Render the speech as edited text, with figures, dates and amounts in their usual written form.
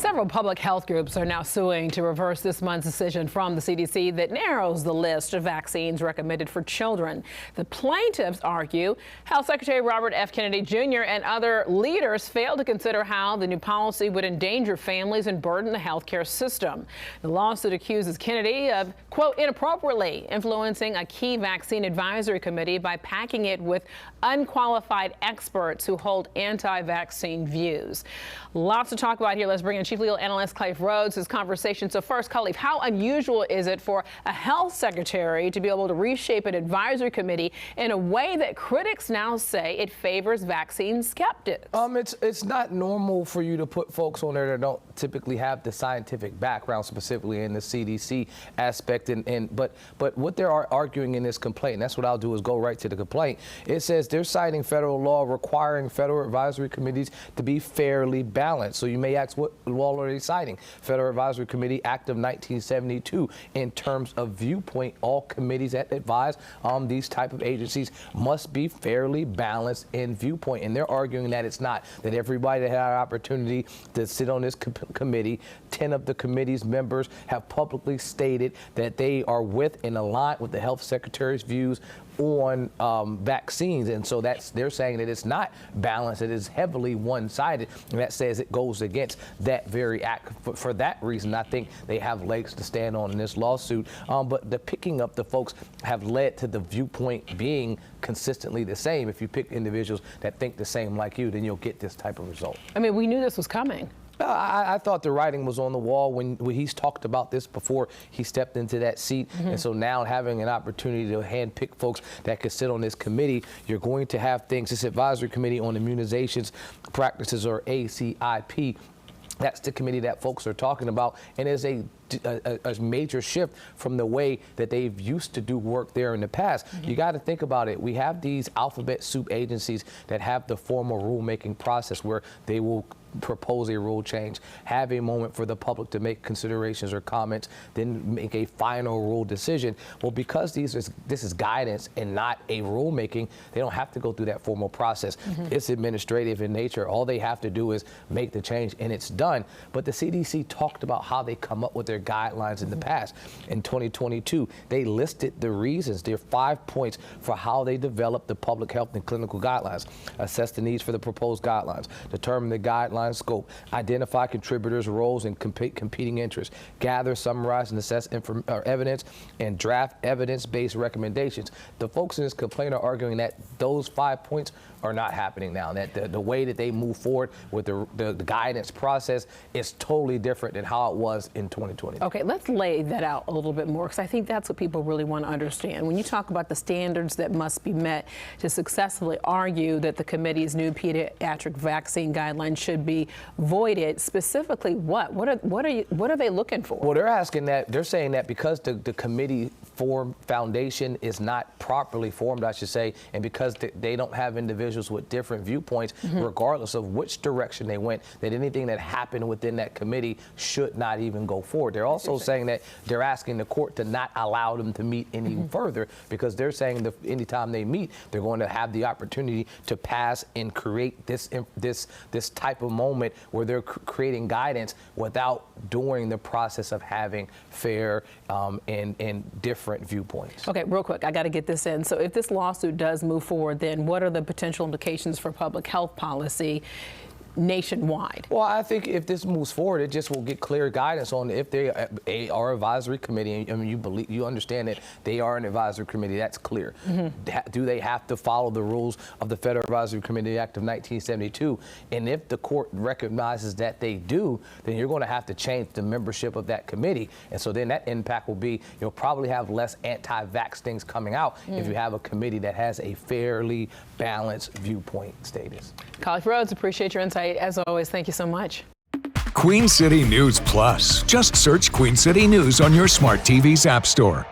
Several public health groups are now suing to reverse this month's decision from the CDC that narrows the list of vaccines recommended for children. The plaintiffs argue Health Secretary Robert F. Kennedy Jr. and other leaders failed to consider how the new policy would endanger families and burden the healthcare system. The lawsuit accuses Kennedy of, quote, inappropriately influencing a key vaccine advisory committee by packing it with unqualified experts who hold anti-vaccine views. Lots to talk about here. Let's bring in Chief Legal Analyst Khalif Rhodes' his conversation. So first, Khalif, how unusual is it for a health secretary to be able to reshape an advisory committee in a way that critics now say it favors vaccine skeptics? It's not normal for you to put folks on there that don't typically have the scientific background, specifically in the CDC aspect. But what they're arguing in this complaint, and that's what I'll do is go right to the complaint. It says they're citing federal law requiring federal advisory committees to be fairly balanced. So you may ask, what law are they citing? Federal Advisory Committee Act of 1972. In terms of viewpoint, all committees that advise these type of agencies must be fairly balanced in viewpoint. And they're arguing that it's not, that everybody that had an opportunity to sit on this committee, 10 of the committee's members have publicly stated that they are with and aligned with the health secretary's views on vaccines, and so they're saying that it's not balanced, it is heavily one-sided, and that says it goes against that very act. For that reason, I think they have legs to stand on in this lawsuit, but the picking up the folks have led to the viewpoint being consistently the same. If you pick individuals that think the same like you, then you'll get this type of result. I mean, we knew this was coming. I thought the writing was on the wall when he's talked about this before he stepped into that seat. And so now having an opportunity to handpick folks that could sit on this committee, you're going to have things, this advisory committee on immunizations practices, or ACIP. That's the committee that folks are talking about, and is a major shift from the way that they've used to do work there in the past. You got to think about it. We have these alphabet soup agencies that have the formal rulemaking process where they will propose a rule change, have a moment for the public to make considerations or comments, then make a final rule decision. Well, because this is guidance and not a rulemaking, they don't have to go through that formal process. It's administrative in nature. All they have to do is make the change, and it's done. But the CDC talked about how they come up with their guidelines in the past. In 2022, they listed the reasons. There are 5 points for how they develop the public health and clinical guidelines. Assess the needs for the proposed guidelines. Determine the guideline scope, identify contributors' roles and competing interests, gather, summarize, and assess evidence, and draft evidence-based recommendations. The folks in this complaint are arguing that those 5 points are not happening now, that the way that they move forward with the guidance process is totally different than how it was in 2020. Okay, let's lay that out a little bit more, because I think that's what people really want to understand. When you talk about the standards that must be met to successfully argue that the committee's new pediatric vaccine guidelines should be voided, specifically what are they looking for? Well, they're saying that because the committee foundation is not properly formed, I should say, and because they don't have individuals with different viewpoints, regardless of which direction they went, that anything that happened within that committee should not even go forward. They're also saying that they're asking the court to not allow them to meet any further, because they're saying that anytime they meet, they're going to have the opportunity to pass and create this type of moment where they're creating guidance without during the process of having fair and different viewpoints. Okay, real quick, I got to get this in. So if this lawsuit does move forward, then what are the potential implications for public health policy nationwide? Well, I think if this moves forward, it just will get clear guidance on if they are advisory committee. I mean, you understand that they are an advisory committee. That's clear. Do they have to follow the rules of the Federal Advisory Committee Act of 1972? And if the court recognizes that they do, then you're going to have to change the membership of that committee. And so then that impact will be, you'll probably have less anti-vax things coming out if you have a committee that has a fairly balanced viewpoint status. Khalif Rhodes, appreciate your insight. As always, thank you so much. Queen City News Plus. Just search Queen City News on your smart TV's app store.